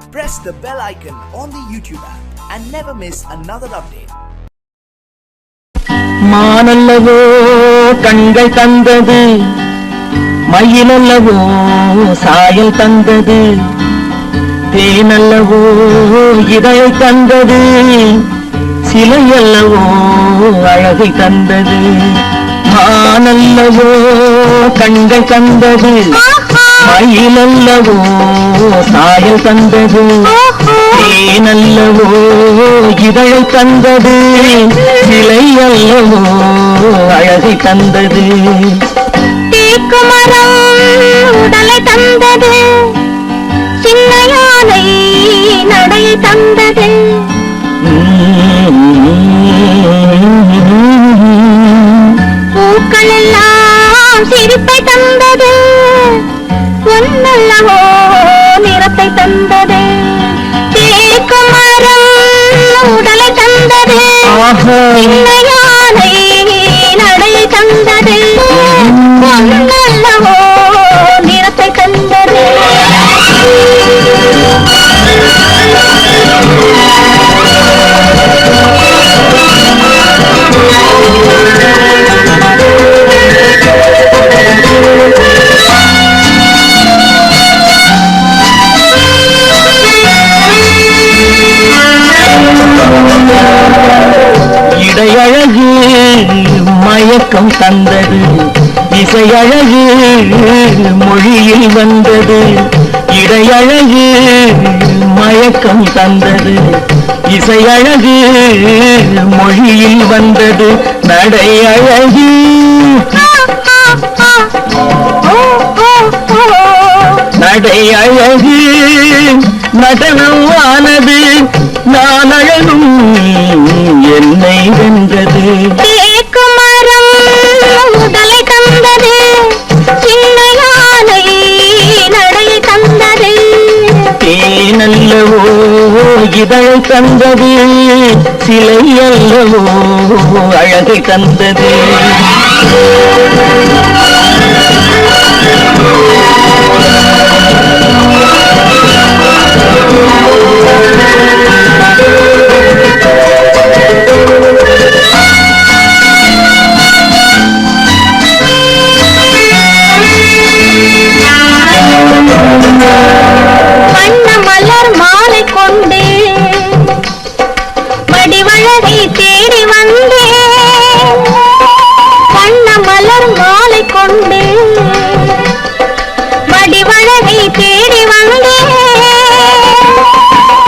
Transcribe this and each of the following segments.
Press the bell icon on the YouTube app and never miss another update. மானல்லவோ கண்கள் தந்தது, மயிலல்லவோ சாயல் தந்தது, தேனல்லவோ இதழை தந்தது, சிலையல்லவோ அழகை தந்தது. மானல்லவோ கண்கள் தந்தது, மயிலல்லவோ சாயல் தந்தது, தேனல்லவோ இதழை தந்தது, சிலை அல்லவோ அழகை தந்தது. தேக்குமரம் உடலை தந்தது, சின்ன யானை நடை தந்தது. பூக்கள் எல்லாம் சிரிப்பை தந்தது, பொன்னல்லவோ நிறத்தை தந்தது. தேக்குமரம் உடலை தந்தது, சின்ன யானை நடை தந்தது, பொன்னல்லவோ நிறத்தை தந்தது. இடையழகு மயக்கம் தந்தது, இசையழகு மொழியில் வந்தது. இடையழகு மயக்கம் தந்தது, இசையழகு மொழியில் வந்தது. நடையழகு நடையழகு நடனமானது, நான் அழகும் என்னை வென்றது. தேக்குமரம் உடலை தந்தது, சின்ன யானை நடை தந்தது. தேனல்லவோ இதழை தந்தது, சிலை அல்லவோ அழகை தந்தது. வண்ண மலர் மாலை கொண்டு வடிவழகை தேடி வந்தேன். வண்ண மலர் மாலை கொண்டு வடிவழகை தேடி வந்தேன்.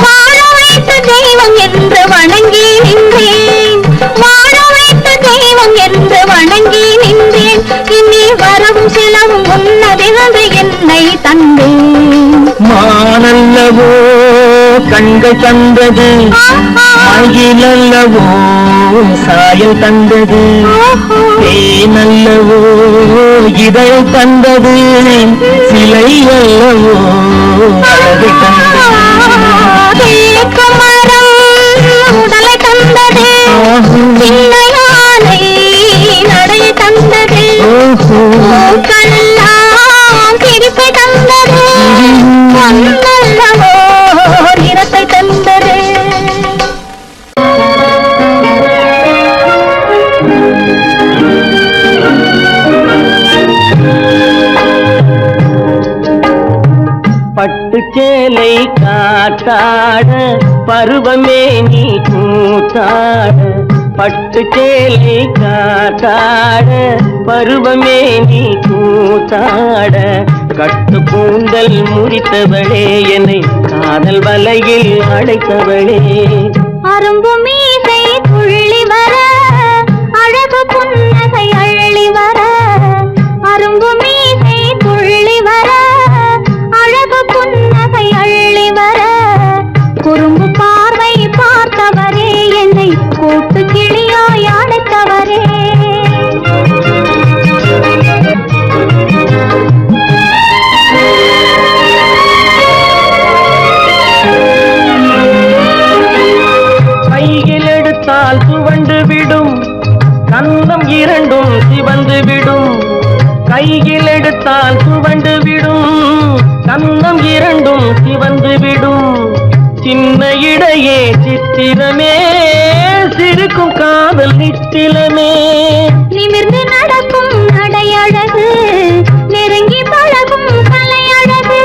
வாழ வைத்த தெய்வம் என்று வணங்கி நின்றேன், வாழ வைத்த தெய்வம் என்று வணங்கி நின்றேன். இனி வரவும் செலவும் உன்னதென்று என்னை தந்தேன். மானல்லவோ கண்கள் தந்தது, மயிலல்லவோ சாயல் தந்தது, தேனல்லவோ இதழை தந்தது, சிலை அல்லவோ அழகை தந்தது. தேக்குமரம் உடலை தந்தது, சின்ன யானை நடை தந்தது, பூக்கெல்லாம் சிரிப்பை தந்தது, பொன்னல்லவோ நிறத்தை தந்தது. பட்டு சேலை காத்தாட பருவமே நீ கூத்தாட, பட்டு சேலை காத்தாட பருவமே நீ கூத்தாட. கட்டு கூந்தல் முறித்தவளே என்னை காதல் வலையில் அடைத்தவளே. அரும்பு மீசை துள்ளி வர, அழகு புன்னகை அள்ளி வர. அரும்பு மீசை துள்ளி வர, அழகு புன்னகை அள்ளி வர. குறும்பு பார்வை பார்த்தவரே என்னை கூட்டு கிளியாய் அடைத்தவரே. கையில் எடுத்தால் துவண்டு விடும், கன்னம் இரண்டும் சிவந்து விடும். சித்திரமே சிரிக்கும் காதல் நித்திலமே நிமிர்ந்து நடக்கும் நடையழகு நெருங்கி பழகும் கலையழகு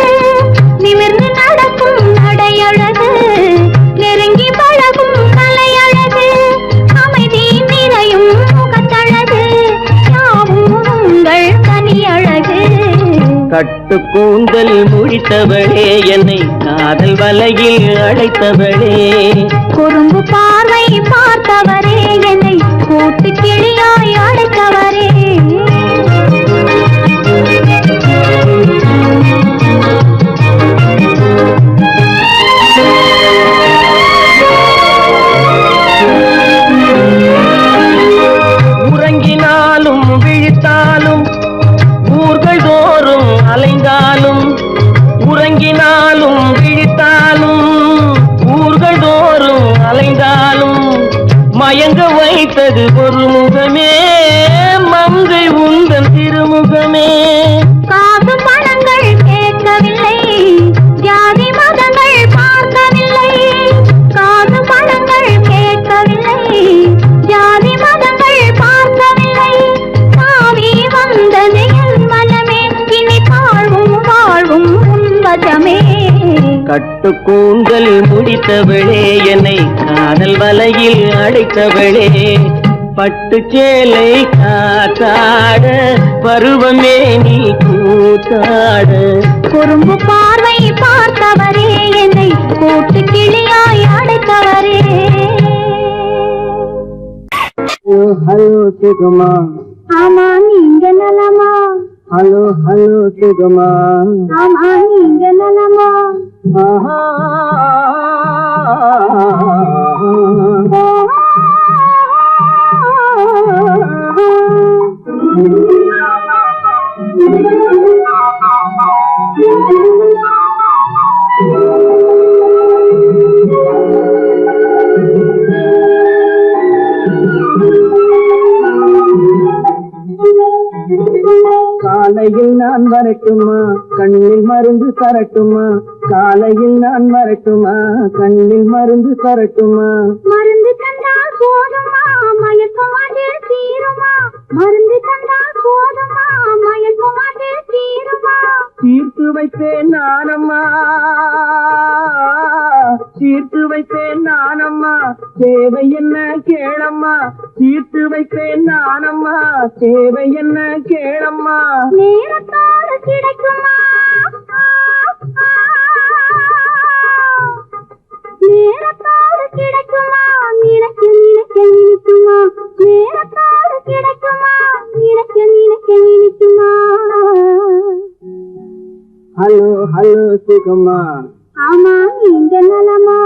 நிமிர்ந்து நடக்கும் நடையழகு நெருங்கி பழகும் கலையழகு அமைதி நிறையும் முகத்தழகு யாவும் உங்கள் தனியழகு கட்டு கூந்தல் முடித்தவளே என்னை காதல் வலையில் அழைத்தவளே குறும்பு பார்வை பார்த்தவரே என்னை கூட்டு கிளியாய் அழைத்தவரே உறங்கினாலும் விழித்தாலும் ஊர்கள் தோறும் அலைந்தாலும் உறங்கினாலும் விழித்தாலும் ஊர்கள் தோறும் அலைந்தாலும் மயங்க வைத்தது ஒரு முகமே மங்கை உந்தன் திருமுகமே காசு பணங்கள் கேட்கவில்லை ஜாதி மதங்கள் பார்க்கவில்லை காசு பணங்கள் கேட்கவில்லை ஜாதி மதங்கள் பார்க்கவில்லை சாமி வந்தது என் மனமே இனி தாழ்வும் வாழ்வும் உன்வசமே கட்டு கூந்தல் முடித்தவளே என்னை காதல் வலையில் அடைத்தவளே பட்டு சேலை காத்தாட பருவமே நீ கூத்தாட குறும்பு பார்வை பார்த்தவரே என்னை கூட்டு கிளியாய் அடைத்தவரே ஹலோ சுகமா ஆமா நீங்க நலமா ஹலோ ஹலோ சுகமா ஆமா நீங்க நலமா ஆஹா காலையில் நான் வரட்டுமா கண்ணில் மருந்து தரட்டுமா காலையில் நான் வரட்டுமா கண்ணில் மருந்து தரட்டுமா மருந்து தந்தால் போதுமா மயக்கம் அதில் தீருமா மருந்து தந்தால் போதுமா மயக்கம் அதில் தீருமா தீர்த்து வைப்பேன் நானம்மா தீர்த்து வைப்பேன் நானம்மா தேவை என்ன கேளம்மா தீர்த்து வைப்பேன் நானம்மா தேவை என்ன கேளம்மா நேரத்தோடு கிடைக்குமா நேரத்தோடு கிடைக்குமா நினைக்க நினைக்க நினைக்குமா நேரத்தோடு கிடைக்குமா நினைக்க நினைக்க நினைக்குமா ஹலோ ஹலோ சுகமா ஆமா நீங்க நலமா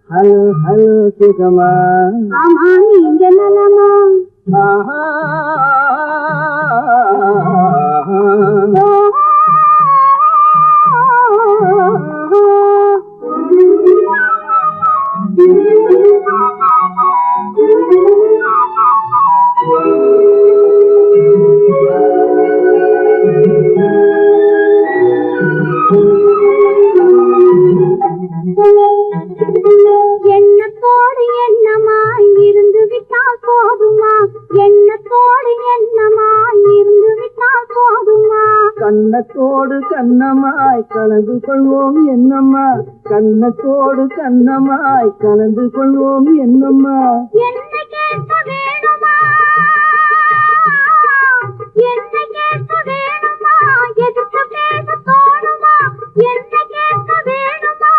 ஹலோ ஹலோ சுகமா ஆமா நீங்க நலமா ஆஹா எண்ணத்தோடு எண்ணமாய் இருந்து விட்டால் போதுமா எண்ணத்தோடு எண்ணமாய் இருந்து விட்டால் போதுமா கண்ணத்தோடு கண்ணமாய் கலந்து கொள்வோம் என்னம்மா கண்ணத்தோடு கண்ணமாய் கலந்து கொள்வோம் என்னம்மா என்னை கேட்க வேணுமா என்னை கேட்க வேணுமா எதிர்த்து பேச தோணுமா என்னை கேட்க வேணுமா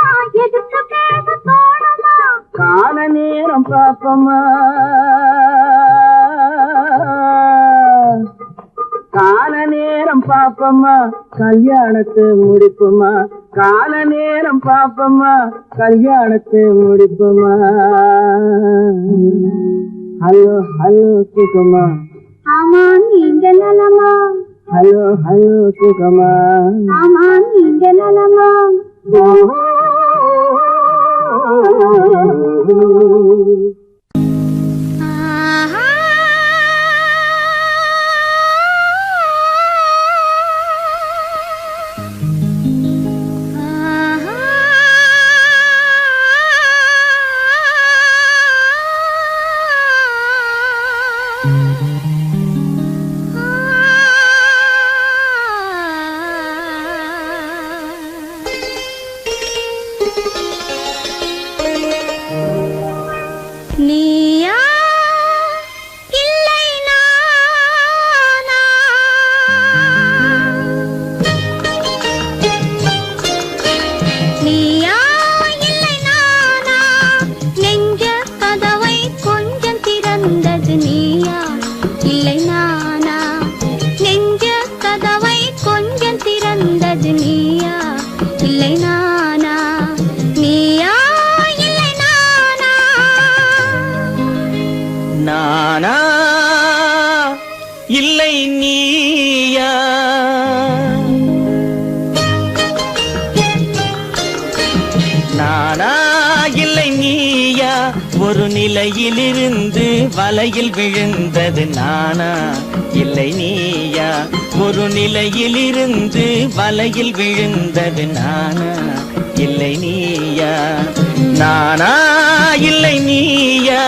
எதிர்த்து பேச தோணுமா கால நேரம் பாப்பம்மா கால நேரம் பாப்பம்மா கல்யாணத்தை முடிப்புமா கால நேரம் பாப்பம்மா கல்யாணத்தை முடிப்புமா ஹலோ ஹலோ சுகமா ஆமா நீங்க நலமா ஹலோ ஹலோ சுகமா ஆமா நீங்க நலமா நானா இல்லை நீயா ஒரு நிலையிலிருந்து வலையில் விழுந்தது நானா இல்லை நீயா ஒரு நிலையிலிருந்து வலையில் விழுந்தது நானா இல்லை நீயா நானா இல்லை நீயா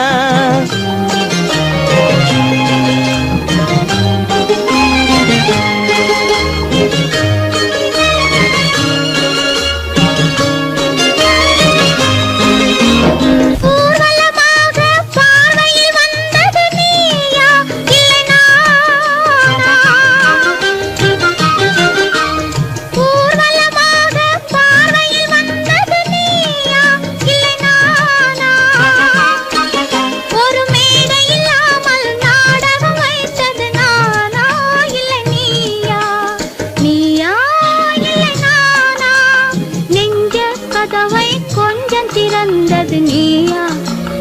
திறந்தது நீயா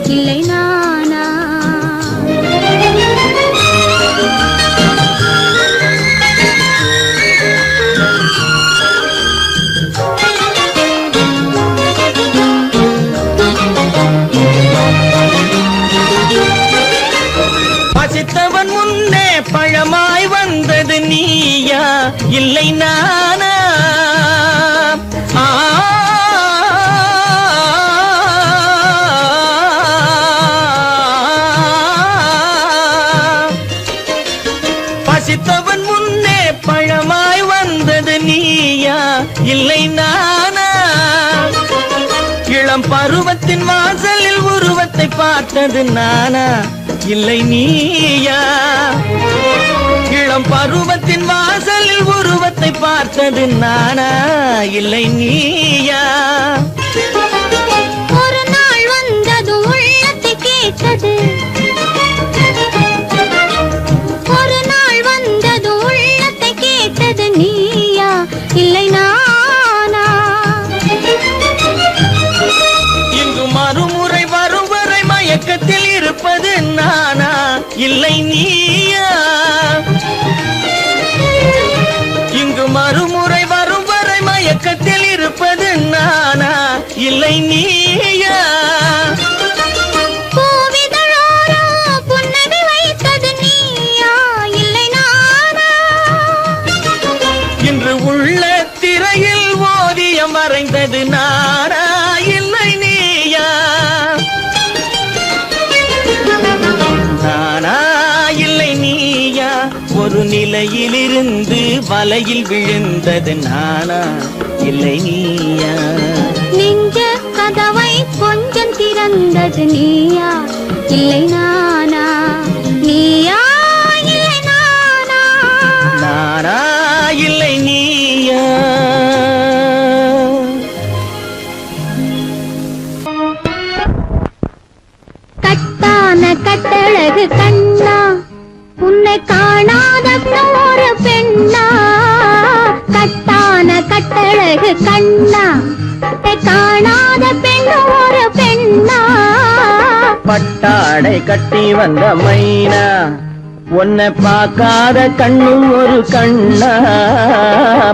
இல்லை நானா பசித்தவன் முன்னே பழமாய் வந்தது நீயா இல்லை நானா பசித்தவன் முன்னே பழமாய் வந்தது நீயா இல்லை நானா இளம் பருவத்தின் வாசலில் உருவத்தை பார்த்தது நானா இல்லை நீயா இளம் பருவத்தின் வாசலில் உருவத்தை பார்த்தது நானா இல்லை நீயா ஒரு நாள் வந்தது உள்ளத்தை கேட்டது நீயா இல்லை நானா இங்கு மறுமுறை வரும் வரை மயக்கத்தில் இருப்பது நானா இல்லை நீயா இங்கு மறுமுறை வரும் வரை மயக்கத்தில் இருப்பது நானா இல்லை நீயா உள்ள திரையில் ஓவியம் வரைந்தது நானா இல்லை நீயா நானா இல்லை நீயா ஒரு நிலையிலிருந்து வலையில் விழுந்தது நானா இல்லை நீயா நெஞ்ச கதவை கொஞ்சம் திறந்தது நீயா இல்லை நானா நீயா இல்லை நானா நானா இல்லை நீயா கட்டான கட்டழகு கண்ணா உன்னை காணாத ஒரு பெண்ணா கட்டான கட்டழகு கண்ணா உன்னை காணாத பெண் ஒரு பெண்ணா பட்டாடை கட்டி வந்த மைனா உன்னை பார்க்காத கண்ணும் ஒரு கண்ணா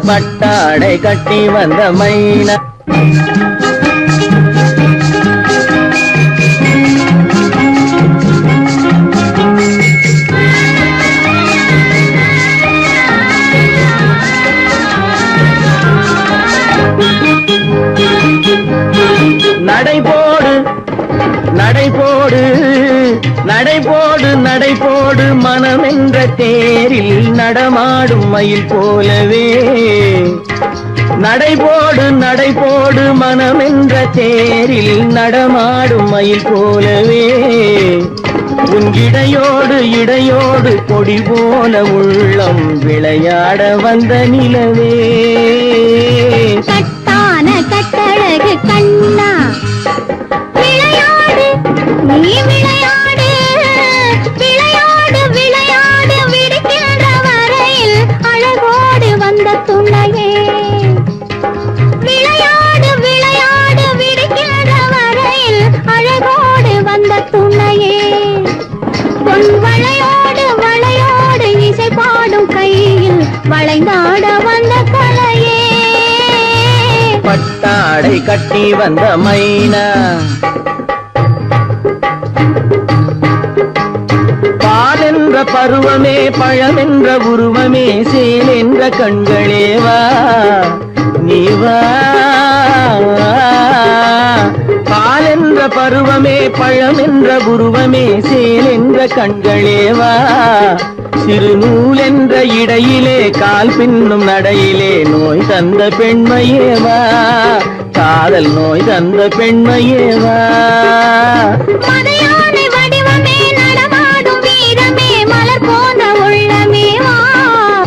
பட்டாடை கட்டி வந்த மைனா நடைபோடு நடைபோடு நடைபோடு நடைபோடு மனமென்ற தேரில் நடமாடும் மயில் போலவே நடைபோடு நடைபோடு மனமென்ற தேரில் நடமாடும் மயில் போலவே உன் இடையோடு இடையோடு கொடி போல உள்ளம் விளையாட வந்த நிலவே கட்டான கட்டழகு கண்ணா விளையாடு நீ விளையாடு விளையாடு விளையாடு விடுக்கின்ற வரையில் அழகோடு வந்த துணையே விளையாடு விளையாடு விடுக்கின்ற வரையில் அழகோடு வந்த துணையே பொன் வளையோடு வளையோடு இசை பாடும் கையில் வளைந்தாட வந்த கலையே கட்டி வந்த மைனா பால் என்ற பருவமே பழம் என்ற உருவமே சேல் என்ற கண்களேவா நீவா பால் என்ற பருவமே பழம் என்ற உருவமே சேல் என்ற கண்களேவா சிறுநூல் என்ற இடையிலே கால் பின்னும் நடையிலே நோய் தந்த பெண்மையேவா காதல் நோய் தந்த பெண்மையேவா மதையானை வடிவமே நடமாடும் வீரமே மலர் போன்ற உள்ளமேவா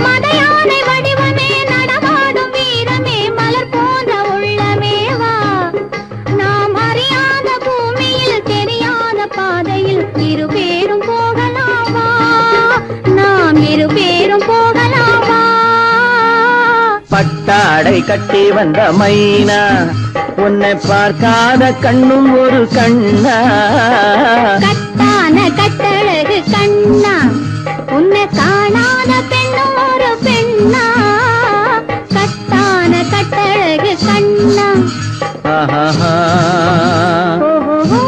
மதையானை வடிவமே நடமாடும் வீரமே மலர் போன்ற உள்ளமேவா நாம் அறியாத பூமியில் தெரியாத பாதையில் இருபேரும் போகலாமா நாம் இருபேரும் போகலாமா பட்டாடை கட்டி வந்த மைனா உன்னை பார்க்காத கண்ணும் ஒரு கண்ணா கட்டான கட்டழகு கண்ணா உன்னை காணாத பெண்ணும் ஒரு பெண்ணா கட்டான கட்டழகு கண்ணா ஆஹா ஓஹோ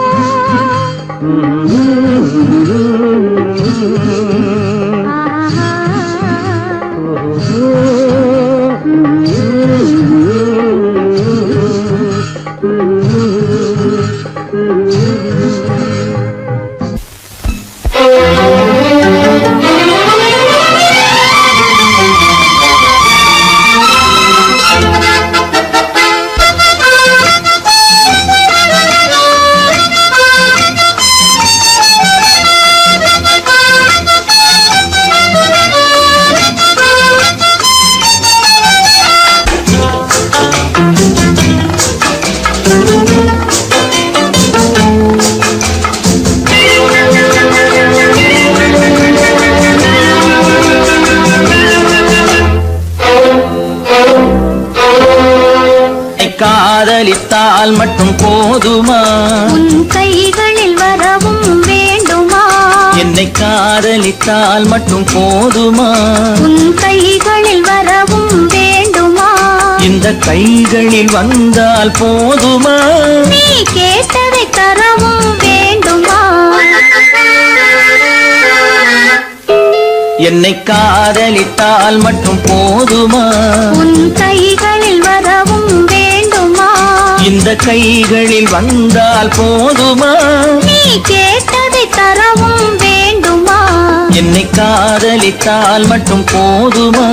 காதலித்தால் மட்டும் போதுமா உன் கைகளில் வரவும் வேண்டுமா என்னை காதலித்தால் மட்டும் போதுமா உன் கைகளில் வரவும் வேண்டுமா இந்த கைகளில் வந்தால் போதுமா நீ கேட்டதை தரவும் வேண்டுமா என்னை காதலித்தால் மட்டும் போதுமா உன் கைகளில் வரவும் வேண்டுமா இந்த கைகளில் வந்தால் போதுமா நீ கேட்டதை தரவும் வேண்டுமா என்னை காதலித்தால் மட்டும் போதுமா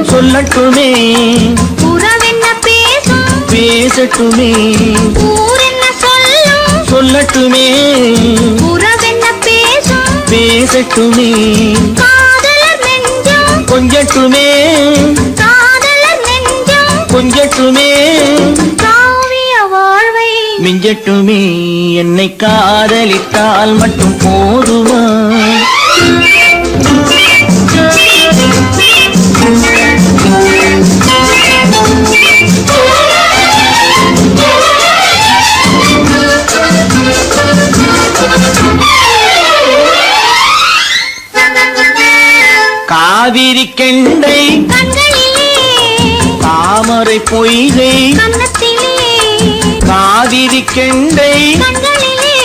சொல்லட்டுமே உறவென்ன பேசும் பேசட்டுமே ஊரென்ன சொல்லும் சொல்லட்டுமே உறவென்ன பேசும் பேசட்டுமே காதலர் நெஞ்சம் கொஞ்சட்டுமே காதலர் நெஞ்சம் கொஞ்சட்டுமே காவிய வாழ்வை மிஞ்சட்டுமே என்னை காதலித்தால் மட்டும் போதுமா காவிரி கெண்டை கண்களிலே தாமரை பொய்கை கன்னத்திலே காவிரி கெண்டை கண்களிலே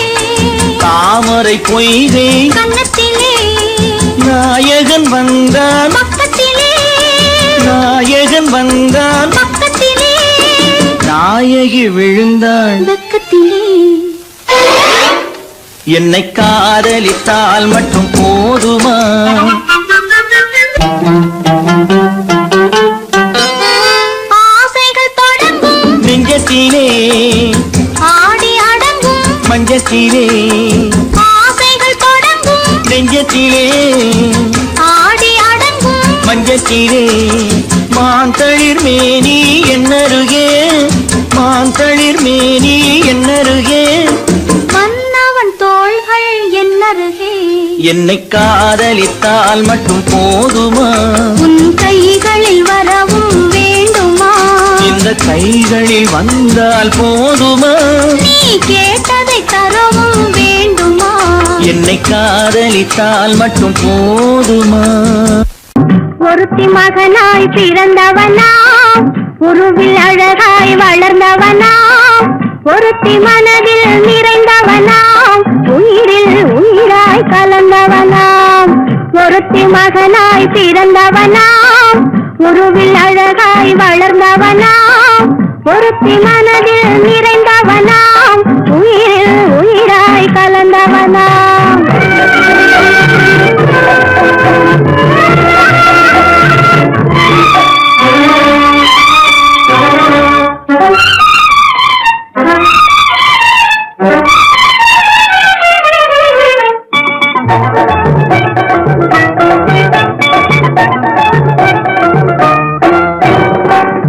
தாமரை பொய்கை கன்னத்திலே நாயகன் வந்தான் பக்கத்திலே நாயகன் வந்தான் பக்கத்திலே நாயகி விழுந்தாள் பக்கத்திலே என்னை காதலித்தால் மட்டும் போதுமா ஆசைகள் தொடங்கும் நெஞ்சத்திலே ஆடி அடங்கும் மஞ்சத்திலே ஆசைகள் தொடங்கும் நெஞ்சத்திலே ஆடி அடங்கும் மஞ்சத்திலே மாந்தளிர் மேனி என்னருகே மாந்தளிர் மேனி என்னருகே மன்னவன் தோள்கள் என்னருகே என்னை காதலித்தால் மட்டும் போதுமா உன் கைகளில் வரவும் வேண்டுமா இந்த கைகளில் வந்தால் போதுமா நீ கேட்டதை தரவும் வேண்டுமா என்னை காதலித்தால் மட்டும் போதுமா ஒருத்தி மகனாய் பிறந்தவனாம் உருவில் அழகாய் வளர்ந்தவனாம் ஒருத்தி மனதில் நிறைந்தவனாம் உயிரில் உயிராய் கலந்தவனாம் ஒருத்தி மகனாய் பிறந்தவனாம் உருவில் அழகாய் வளர்ந்தவனாம் ஒருத்தி மனதில் நிறைந்தவனாம் உயிரில் உயிராய் கலந்தவனாம்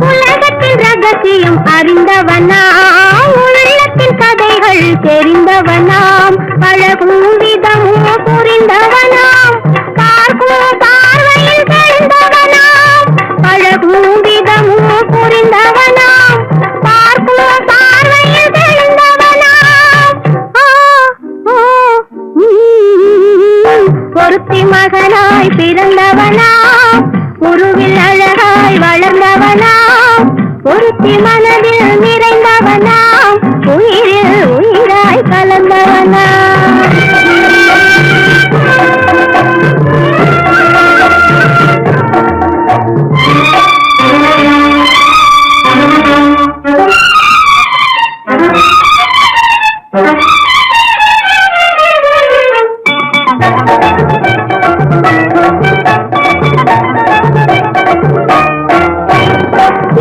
உலகத்தின் ரகசியம் அறிந்தவனாம் உள்ளத்தின் கதைகள் தெரிந்தவனாம் பழகும் விதமும் புரிந்தவனாம் பார்க்கும் பார்வையில் தெரிந்தவனாம் பழகும் விதமும் புரிந்தவனாம் பார்க்கும் பார்வையில் தெரிந்தவனாம் ஒருத்தி மகனாய் பிறந்தவனாம் உருவில் அழகாய் வளர்ந்தவனாம் ஒருத்தி மனதில் நிறைந்தவனாம் உயிரில் உயிராய் கலந்தவனாம்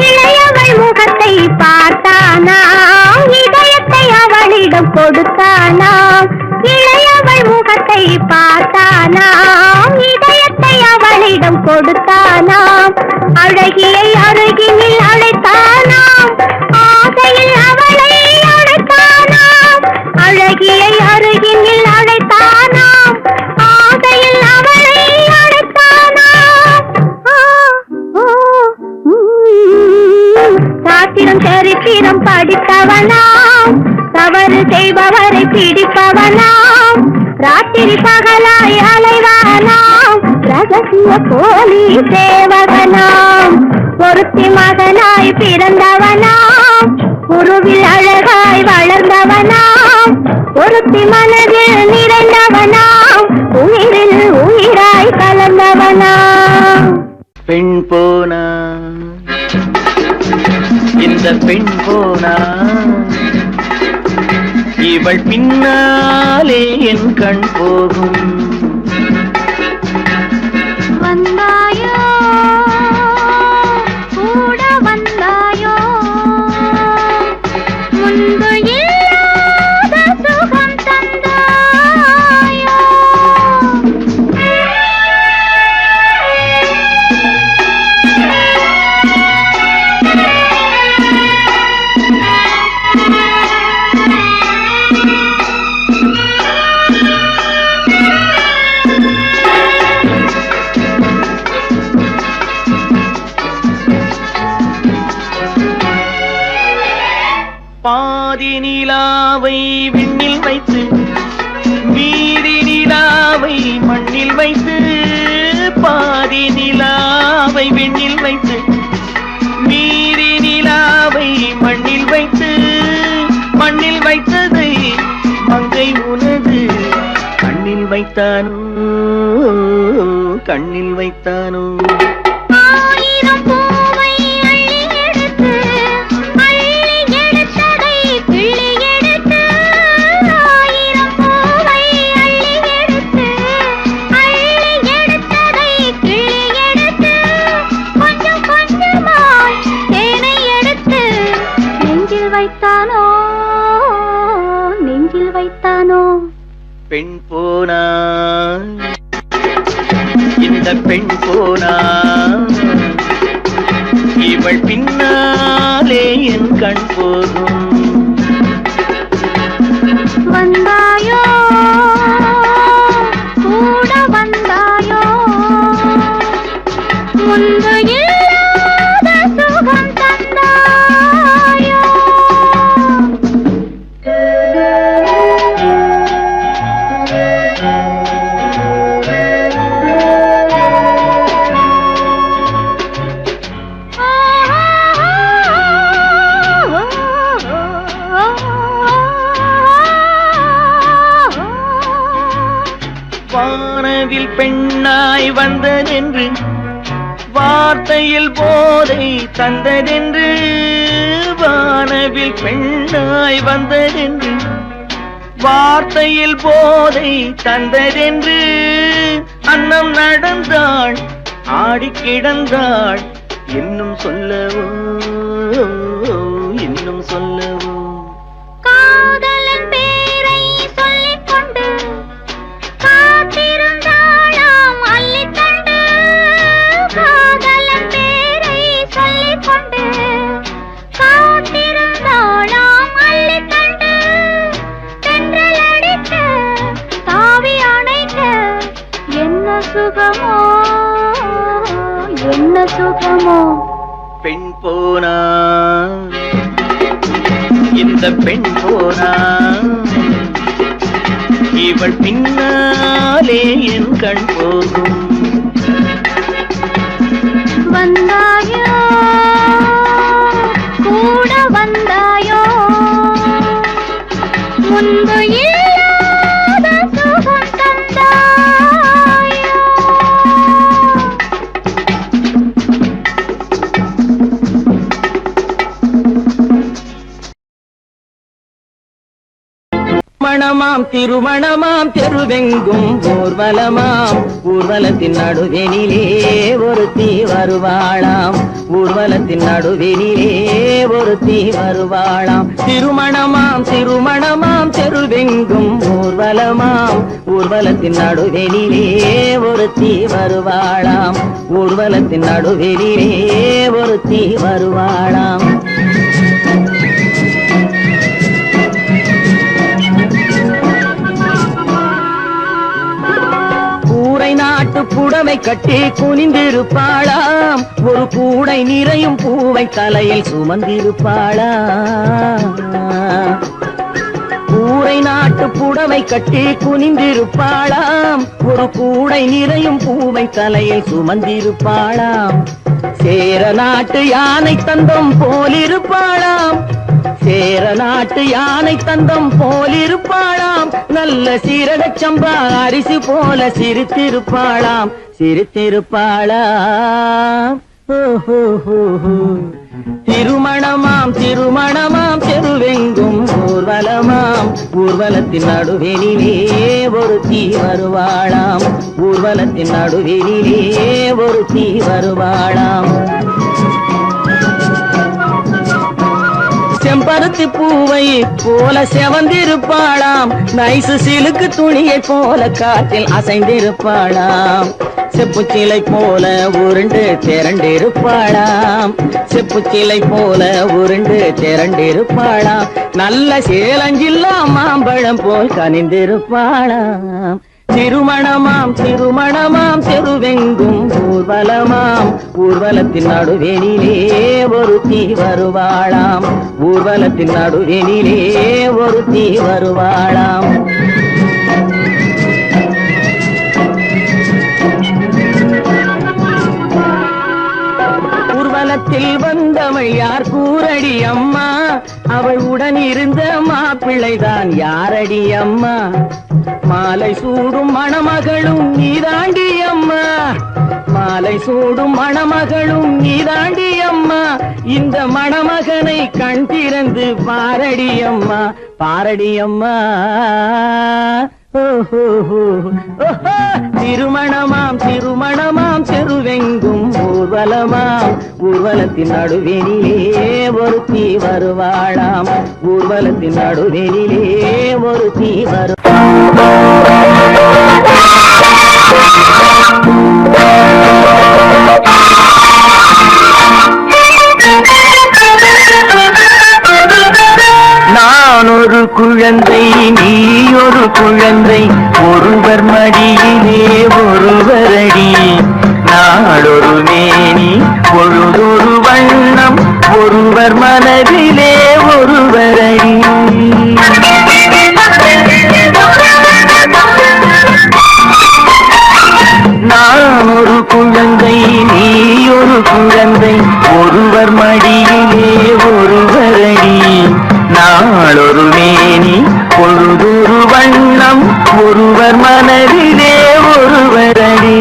இளையவள் முகத்தை பார்த்தானாம் இதயத்தை அவளிடம் கொடுத்தானாம் இளையவள் முகத்தை பார்த்தானாம் இதயத்தை அவளிடம் கொடுத்தானாம் அழகியை அருகினில் அழைத்தானாம் ஆசையில் அவளை அழைத்தானாம் அழகியை அருகினில் அழைத்தானாம் ஆசையில் அவளை அழைத்தானாம் சாத்திரம் சரித்திரம் படித்தவனாம் தவறு செய்பவரை பிடிப்பவனாம் ராத்திரி பகலாய் அலைவானாம் ரகசிய போலி சேவகனாம் ஒருத்தி மகனாய் பிறந்தவனாம் உருவில் அழகாய் வளர்ந்தவனாம் ஒருத்தி மனதில் நிறைந்தவனாம் உயிரில் உயிராய் கலந்தவனாம் பெண் போனா இந்த பெண் போனா இவள் பின்னாலே என் கண் போகும் வந்தாயோ கூட வந்தாயோ முன்பு இல்லாத சுகம் தந்தாயோ பாதி நிலாவை விண்ணில் வைத்து மீதி நிலாவை மண்ணில் வைத்து பாதி நிலாவை விண்ணில் வைத்து மீதி நிலாவை மண்ணில் வைத்து மண்ணில் வைத்ததை மங்கை உனது கண்ணில் வைத்தானோ கண்ணில் வைத்தானோ ஆயிரம் பூவை அள்ளி எடுத்து அள்ளி எடுத்ததை கிள்ளி எடுத்து ஆயிரம் பூவை அள்ளி எடுத்து அள்ளி எடுத்ததை கிள்ளி எடுத்து கொஞ்சம் கொஞ்சமாய் தேனை எடுத்து நெஞ்சில் வைத்தானோ நெஞ்சில் வைத்தானோ பெண் போனா இந்த பெண் போனா இவள் பின்னாலே என் கண் போகும். வந்தாயோ கூட வந்தாயோ முன்பு இல்லாத சுகம் தந்தாயோ. வானவில் பெண்ணாய் வந்ததென்று வார்த்தையில் போதை தந்ததென்று. வானவில் பெண்ணாய் வந்ததென்று வார்த்தையில் போதை தந்ததென்று. அன்னம் நடந்தாள் ஆடி கிடந்தாள் இன்னும் சொல்லவோ இன்னும் சொல்லவோ. காதலன் பேரை சொல்லிக் கொண்டு காத்திருந்தாளாம் அள்ளித்தண்டு. காதலன் பேரை சொல்லிக் கொண்டு காத்திருந்தாளாம் அள்ளித்தண்டு. தென்றல் அடிக்க தாவி அணைக்க என்ன சுகமோ என்ன சுகமோ. பெண் போனா இந்த பெண் போனா இவள் பின்னாலே என் கண் போகும். வந்தாயோ கூட வந்தாயோ முன்பு இல்லாத சுகம் தந்தாயோ. மணமாம் திருமணமாம் தெருவெங்கும் ஊர்வலமாம். ஊர்வலத்தின் நடுவெனிலே ஒருத்தி வருவாளாம். ஊர்வலத்தின் நடுவெனிலே ஒருத்தி வருவாளாம். திருமணமாம் திருமணமாம் தெருவெங்கும் ஊர்வலமாம். ஊர்வலத்தின் நடுவெனிலே ஒருத்தி வருவாளாம். ஊர்வலத்தின் நடுவெனிலே ஒருத்தி வருவாளாம். நாட்டு புடவை கட்டி குனிந்திருப்பாளாம். ஒரு கூடை நிறையும் பூவை தலையில் சுமந்திருப்பாளாம். கூரை நாட்டு புடவை கட்டி குனிந்திருப்பாளாம். ஒரு கூடை நிறையும் பூவை தலையில் சுமந்திருப்பாளாம். சேர நாட்டு யானை தந்தம் போலிருப்பாளாம். சேர நாட்டு யானை தந்தம் போலிருப்பாளாம். நல்ல சீரகச் சம்பா அரிசி போல சிரித்திருப்பாளாம். சிரித்திருப்பாளாம். திருமணமாம் திருமணமாம் தெருவெங்கும் ஊர்வலமாம். ஊர்வலத்தின் நடுவெனிலே ஒருத்தி வருவாளாம். ஊர்வலத்தின் நடுவெனிலே ஒருத்தி வருவாளாம். செம்பருத்தி பூவை போல செவந்திருப்பாளாம். நைசு சிலுக்கு துணியை போல காற்றில் அசைந்திருப்பாளாம். செப்புச்சிலை போல உருண்டு திரண்டிருப்பாளாம். செப்புச்சிலை போல உருண்டு திரண்டிருப்பாளாம். நல்ல சேலஞ்சில்லா மாம்பழம் போல் கனிந்திருப்பாளாம். திருமணமாம் திருமணமாம் தெருவெங்கும் ஊர்வலமாம். ஊர்வலத்தின் நடுவெனிலே ஒருத்தி வருவாளாம். ஊர்வலத்தின் நடுவெனிலே ஒருத்தி வருவாளாம். ஊர்வலத்தில் வந்தவள் யார் கூரடி அம்மா. அவள் உடன் இருந்த மாப்பிள்ளைதான் யாரடி அம்மா. மாலை சூடும் மணமகளும் நீதாண்டி அம்மா. மாலை சூடும் மணமகளும் நீதாண்டி அம்மா. இந்த மணமகனை கண் திறந்து பாரடி அம்மா. பாரடி அம்மா. திருமணமாம் திருமணமாம் தெருவெங்கும் ஊர்வலமாம். ஊர்வலத்தின் நடுவெனிலே ஒருத்தி வருவாளாம். ஊர்வலத்தின் நடுவெனிலே ஒருத்தி வருவாளாம். நான் ஒரு குழந்தை, நீ ஒரு குழந்தை, ஒருவர் மடியிலே ஒருவரடி. நாளொரு மேனி பொழுதொரு வண்ணம், ஒருவர் மனதிலே ஒருவரடி. நான் ஒரு குழந்தை, நீ ஒரு குழந்தை, ஒருவர் மடியிலே ஒருவரடி. நாளொரு மேனி பொழுதொரு வண்ணம், ஒருவர் மனதிலே ஒருவரடி.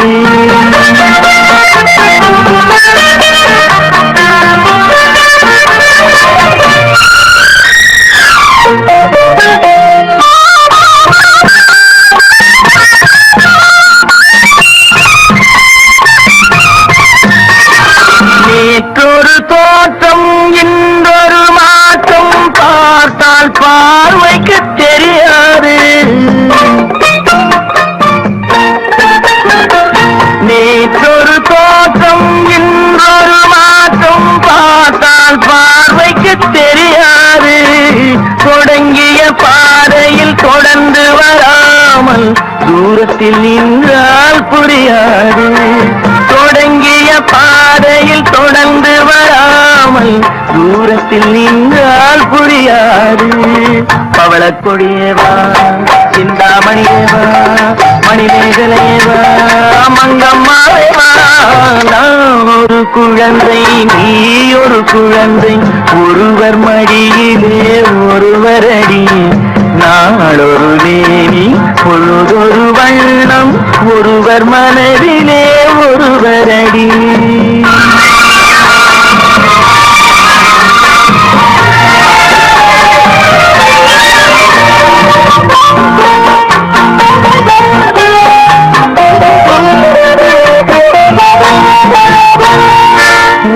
நேற்றொரு தோற்றம், இன்றொரு மாற்றம், பார்த்தால் பார்வைக்கு தெரியாது. நேற்றொரு தோற்றம், இன்றொரு மாற்றம், பார்த்தால் பார்வைக்கு தெரியாது. தொடங்கிய பாதையில் தொடர்ந்து வராமல் தூரத்தில் நின்றால் புரியாது. தொடங்கிய பாதையில் தொடர்ந்து வராமல் தூரத்தில் நின்றால் புரியாது. பவளக்கொடியேவா, சிந்தாமணியேவா, மணிமேகலையேவா, மங்கம்மாவேவா. நான் ஒரு குழந்தை, நீ ஒரு குழந்தை, ஒருவர் மடியிலே ஒருவரடி. நாளொரு மேனி பொழுதொரு வண்ணம், ஒருவர் மனதிலே ஒருவரடி.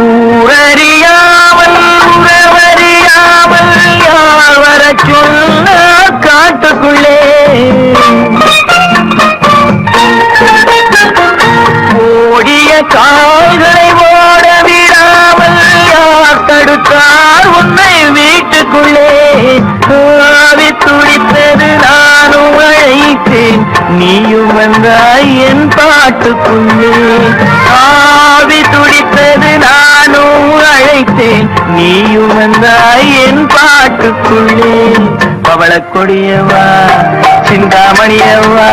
ஊரறியாமல் உறவறியாமல் யார் வரச் சொன்ன காட்டுக்குள்ளே ஓடிய கால்களை ஓட விடாமல் யார் தடுத்தார் உன்னை வீட்டுக்குள்ளே. ஆவி துடித்தது நானும் அழைத்தேன், நீயும் வந்தாய் என் பாட்டுக்குள்ளே. ஆவி துடித்தது நானும் அழைத்தேன், நீயும் வந்தாய் என் பாட்டுக்குள்ளே. பவளக்கொடியவா, சிந்தாமணியவா,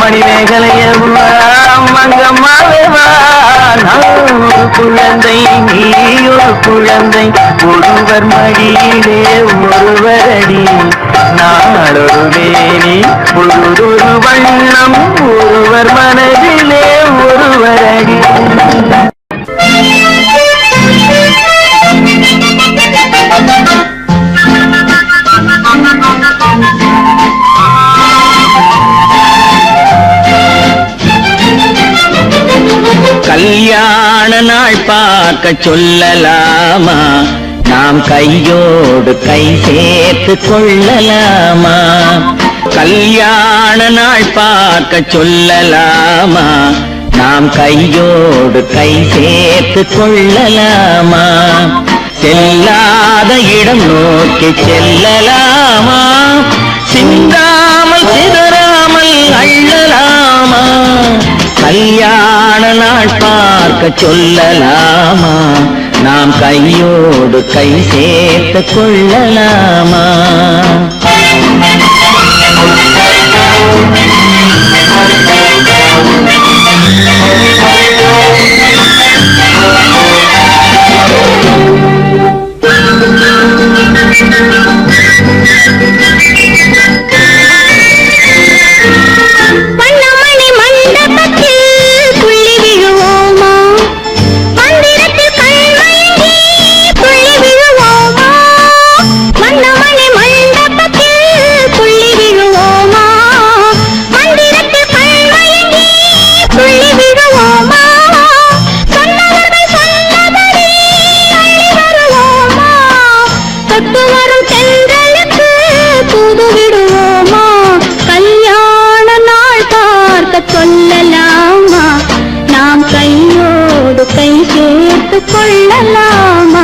மணிமேகலையவா, மங்கம்மாவேவா. நான் ஒரு குழந்தை, நீ ஒரு குழந்தை, ஒருவர் மடியிலே ஒருவரடி. நாளொரு மேனி பொழுதொரு வண்ணம், ஒருவர் மனதிலே ஒருவரடி. கல்யாண நாள் பார்க்க சொல்லலாமா, நாம் கையோடு கை சேர்த்து கொள்ளலாமா. கல்யாண நாள் பார்க்க சொல்லலாமா, நாம் கையோடு கை சேர்த்து கொள்ளலாமா. செல்லாத இடம் நோக்கி செல்லலாமா, சிந்தாமல் சிதறாமல் அள்ளலாமா. கல்யாண நாள் பார்க்க சொல்லலாமா, நாம் கையோடு கை சேர்த்து கொள்ளலாமா. வண்ணமணி மண்டபத்தில் புள்ளி விழுவோமா, மந்திரத்தில் கண்மயங்கி புள்ளி விழுவோமா. வண்ணமணி மண்டபத்தில் புள்ளி விழுவோமா, மந்திரத்தில் கண்மயங்கி புள்ளி விழுவோமா. சொன்னவர்கள் சொன்னபடி அள்ளி வருவோமா, தொட்டு வரும் தென்றலுக்கு தூது விடுவோமா. கல்யாண நாள் பார்க்க சொல்லலாம். சேர்த்து கொள்ளலாமா?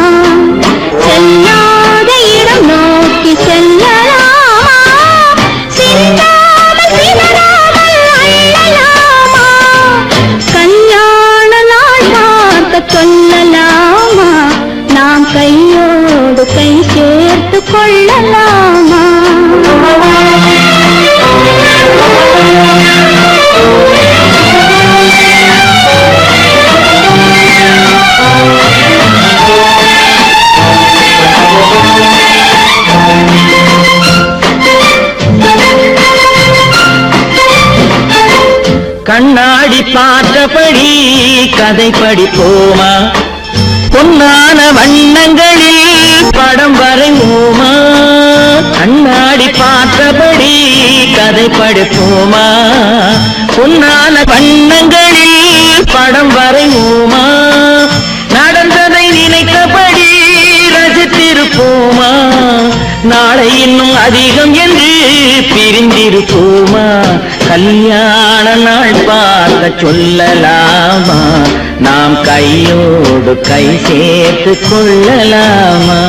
செல்லாத இடம் நோக்கி செல்லலாமா? சிந்தாமல் சிதறாமல் அள்ளலாமா? கல்யாண நாள் பார்க்க சொல்லலாமா? நாம் கையோடு கை சேர்த்து கொள்ளலாமா? கண்ணாடி பார்த்தபடி கதை படிப்போமா? பொன்னான வண்ணங்களில் படம் வரைவோமா? கண்ணாடி பார்த்தபடி கதை படிப்போமா? பொன்னான வண்ணங்களில் படம் வரைவோமா? நடந்ததை நினைத்தபடி ரசித்திருப்போமா? நாளை இன்னும் அதிகம் என்று பிரிந்திருப்போமா? கல்யாண நாள் பார்க்க சொல்லலாமா? நாம் கையோடு கை சேர்த்து கொள்ளலாமா?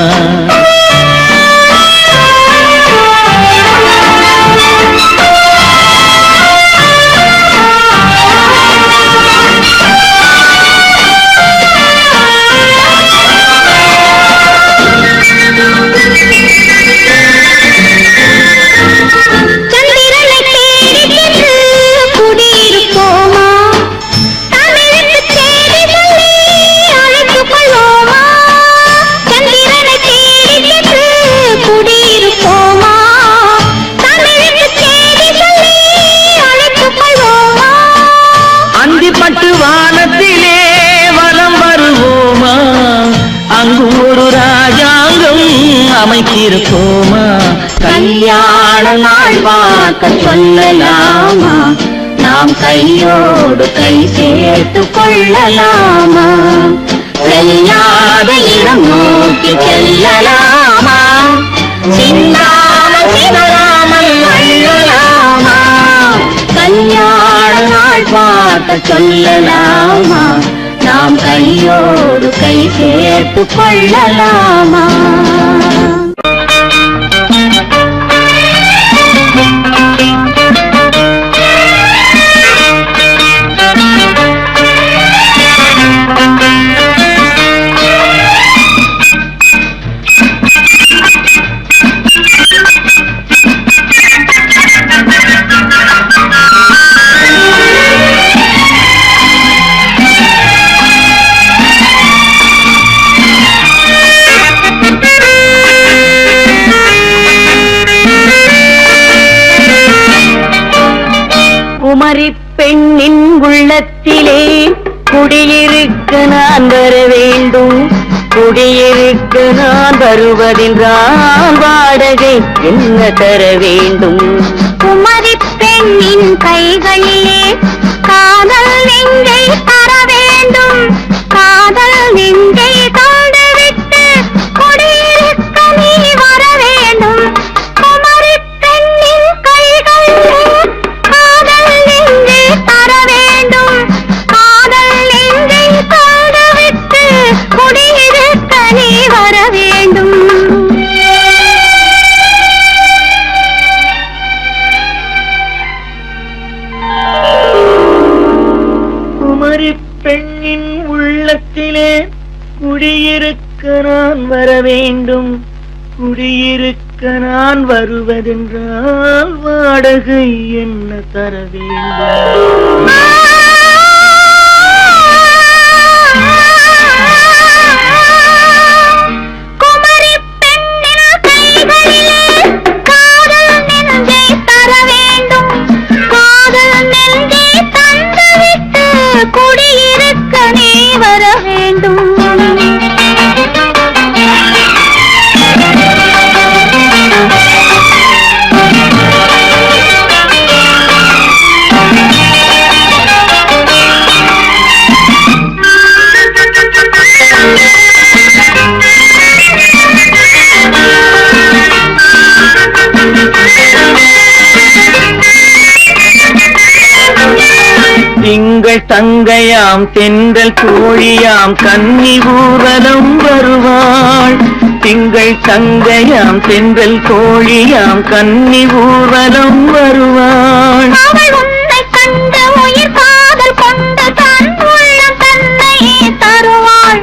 அமைத்திருப்போமா? கல்யாண நாள் பார்க்க சொல்லலாமா? நாம் கையோடு கை சேர்த்து கொள்ளலாமா? செல்லாத இடம் நோக்கி செல்லலாமா? சிந்தாமல் சிதறாமல் அள்ளலாமா? கல்யாண நாள் பார்க்க சொல்லலாமா? நாம் கையோடு கை சேர்த்து கொள்ளலாமா? குமரி பெண்ணின் உள்ளத்திலே குடியிருக்க நான் வர வேண்டும். குடியிருக்க நான் வருவதென்றால் வாடகை என்ன தர வேண்டும்? குமரி பெண்ணின் கைகளிலே காதல் நெஞ்சை தர வேண்டும். காதல் நெஞ்சை தந்துவிட்டு குடியிருக்க நீ வர வேண்டும். குமரி பெண்ணின் கைகளிலே காதல் நெஞ்சை தர வேண்டும். காதல் நெஞ்சை தந்துவிட்டு குடியிருக்க நீ வர வேண்டும். குமரி பெண்ணின் உள்ளத்திலே குடியிருக்க நான் வர வேண்டும். குடியிருக்க நான் வருவதென்றால் வாடகை என்ன தர வேண்டும்? குமரி பெண்ணின் கைகளிலே காதல் நெஞ்சை தர வேண்டும். காதல் நெஞ்சை தந்துவிட்டு குடியிருக்க நீ வர வேண்டும். திங்கள் தங்கையாம் தென்றல் தோழியாம் கன்னி ஊர்வலம் வருவாள். திங்கள் தங்கையாம் தென்றல் தோழியாம் கன்னி ஊர்வலம் வருவாள். அவள் உன்னை கண்டு உயிர் காதல் கொண்டு தன் உள்ளம் தன்னையே தருவாள்.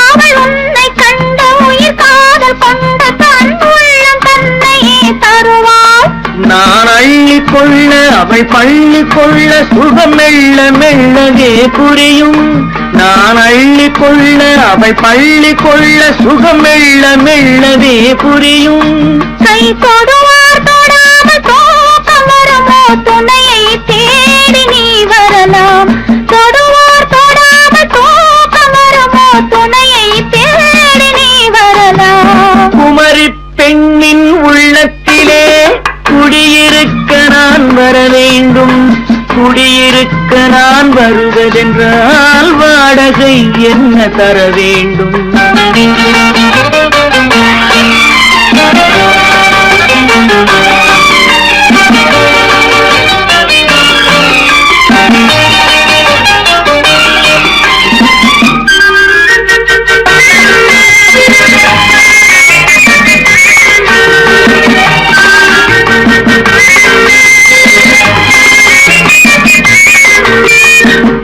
அவள் உன்னை கண்டு உயிர் காதல் கொண்டு தன் உள்ளம் தன்னையே தருவாள். நான் அள்ளி கொள்ள அவள் பள்ளி கொள்ள சுகம் மெல்ல மெல்லவே புரியும். நான் அள்ளி கொள்ள அவள் பள்ளி கொள்ள சுகம் மெல்ல மெல்லவே புரியும். கை தொடுவார் தொடாமல் தூக்கம் வருமோ துணையை தேடி நீ வரலாம். தொடுவார் தொடாமல் தூக்கம் வருமோ துணையை தேடி நீ வரலாம். குமரி பெண்ணின் உள்ளத்திலே குடியிருக்க நான் வர வேண்டும். குடியிருக்க நான் வருவதென்றால் வாடகை என்ன தர வேண்டும்?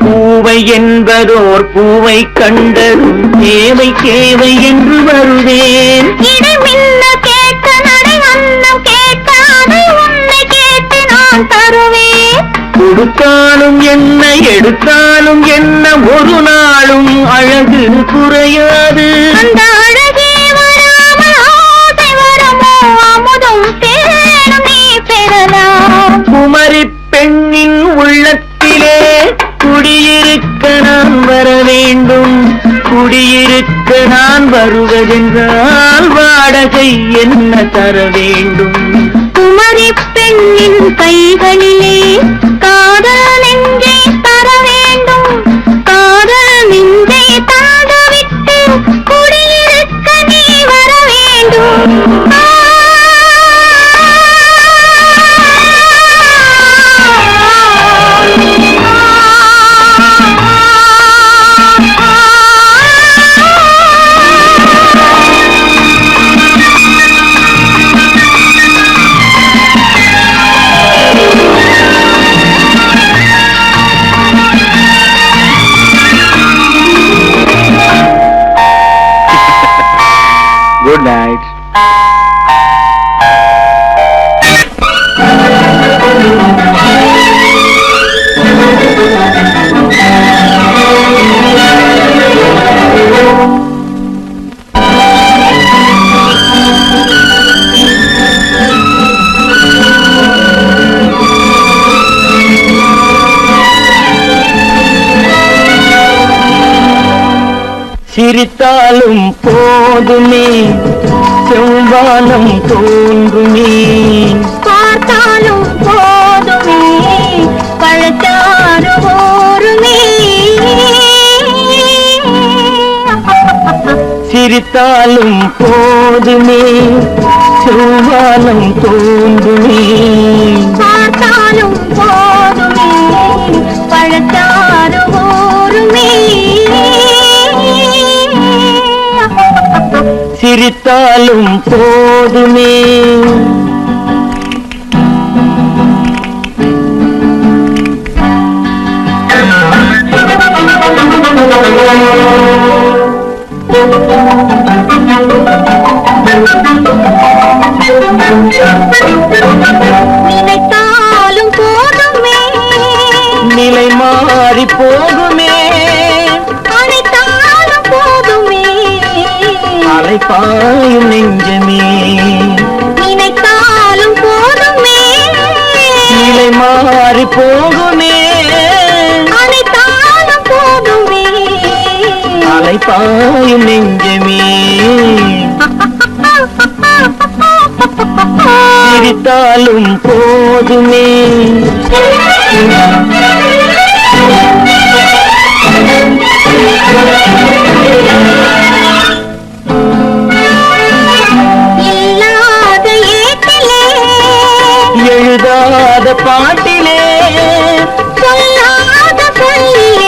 பூவை என்பதோர் பூவை கண்டதும் தேவை தேவை என்று வருவேன். இடை மின்ன கேட்க நடை அன்னம் கேட்க அதை உன்னை கேட்டு நான் தருவேன். கொடுத்தாலும் என்ன எடுத்தாலும் என்ன ஒரு நாளும் அழகு குறையாது. அந்த அழகே வராமல் ஆசை வருமோ அமுதும் தேனும் நீ பெறலாம். குமரி பெண்ணின் உள்ளத்திலே குடியிருக்க நான் வர வேண்டும். குடியிருக்க நான் வருவதென்றால் வாடகை என்ன தர வேண்டும்? குமரி பெண்ணின் கைகளிலே காதல் நெஞ்சை தர வேண்டும். காதல் நெஞ்சை தாங்கவிட்டு குடியிருக்க நீ வர வேண்டும். Good night. சிரித்தாலும் போதுமே செவ்வானம் தோன்றுமே. பார்த்தாலும் போதுமே பழச்சாறு ஓருமே. சிரித்தாலும் போதுமே செவ்வானம் தோன்றுமே. பார்த்தாலும் போதுமே பழச்சாறு ஓருமே. சிரித்தாலும் போதுமே. நினைத்தாலும் போதுமே நிலை மாறி போகுமே. அனைத்தாலும் போதுமே அலைப்பாயும் நெஞ்சமே. நினைத்தாலும் போதுமே நிலை மாறி போகுமே. அனைத்தாலும் போதுமே அலைப்பாயும் நெஞ்சமே. சிரித்தாலும் போதுமே. இல்லாத ஏட்டிலே எழுதாத பாட்டிலே சொல்லாத சொல்லிலே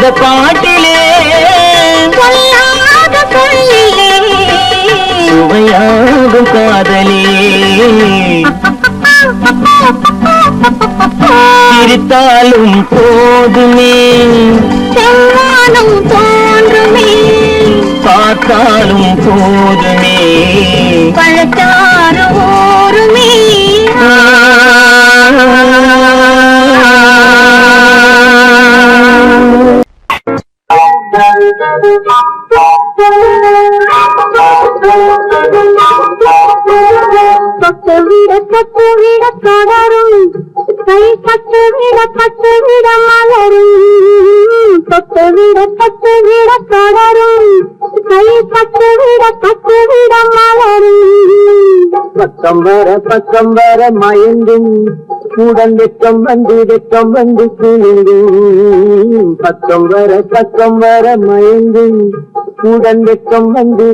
இந்த பாட்டிலே சொல்லாத சொல்லிலே சுவையாகும் காதலே சிரித்தாலும் போதுமே செவ்வானம் தோன்றுமே பார்த்தாலும் போதுமே பழச்சாறு ஊருமே தொட்டுவிட தொடரும் கை பட்டுவிட மலரும் தொட்டுவிட தொடரும் கை பட்டுவிட மலரும் பக்கம் வர மயங்கும் கூடன் வெக்கம் வந்து குளிரும் பக்கம் வர மயங்கும் கூடன் வெக்கம் வந்து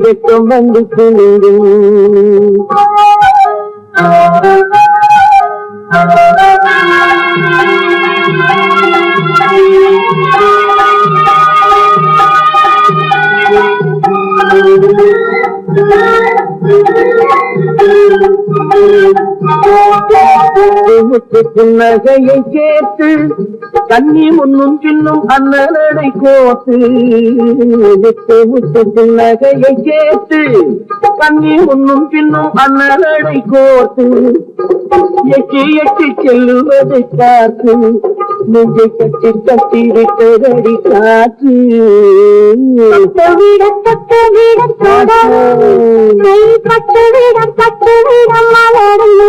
குளிரும் புன்னகையை கேட்டு கண்ணி முன்னும் பின்னும் அண்ணனை கோத்து முத்து புன்னகையை கேட்டு கண்ணி முன்னும் பின்னும் அண்ணனை கோத்து எட்டி செல்லுவதை பார்த்து நெஞ்சை கட்டி விட்டதடி காற்று தொட்டுவிட தொடரும் கை பட்டுவிட மலரும்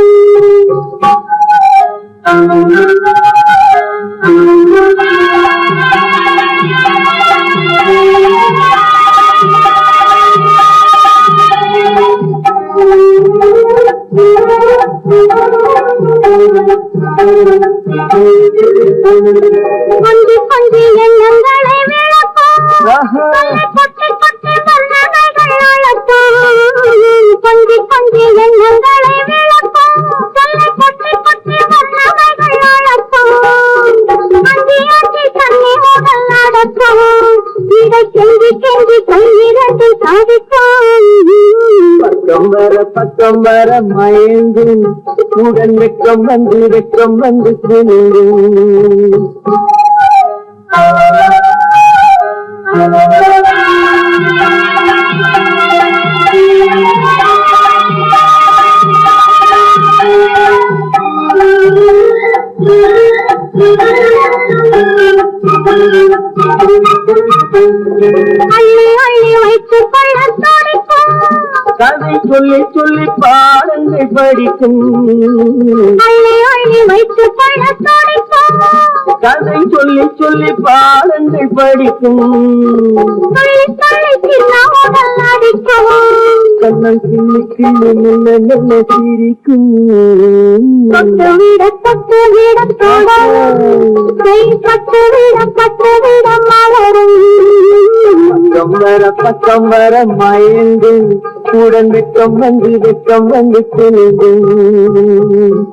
கொஞ்சி எண்ணங்களை விளக்கும் கொட்டி வண்ணங்கள் அழக்கும் கொஞ்சி எண்ணங்களை விளக்கும் கொட்டி வண்ணங்கள் அழக்கும் அஞ்சி தண்ணி முதல் நடக்கும் இதை கெஞ்சி கையிரண்டு சாதிக்கும் பக்கம் வர மயங்கும் உடன் வெக்கம் வந்து குளிரும் அள்ளி வைத்துக் கொள்ள துடிக்கும் கதை சொல்லி பாடங்கள் படிக்கும் அள்ளி வைத்துக் கொள்ள துடிக்கும் கதை சொல்லி பாடங்கள் படிக்கும் சின்னமுதல் அடிக்கும் கண்ணன் கிண்ணு சிரிக்கும் தொட்டுவிட தொடரும் கை பட்டுவிட மலரும் பக்கம் வர மயங்கும் உடன் வெக்கம் வந்து குளிரும்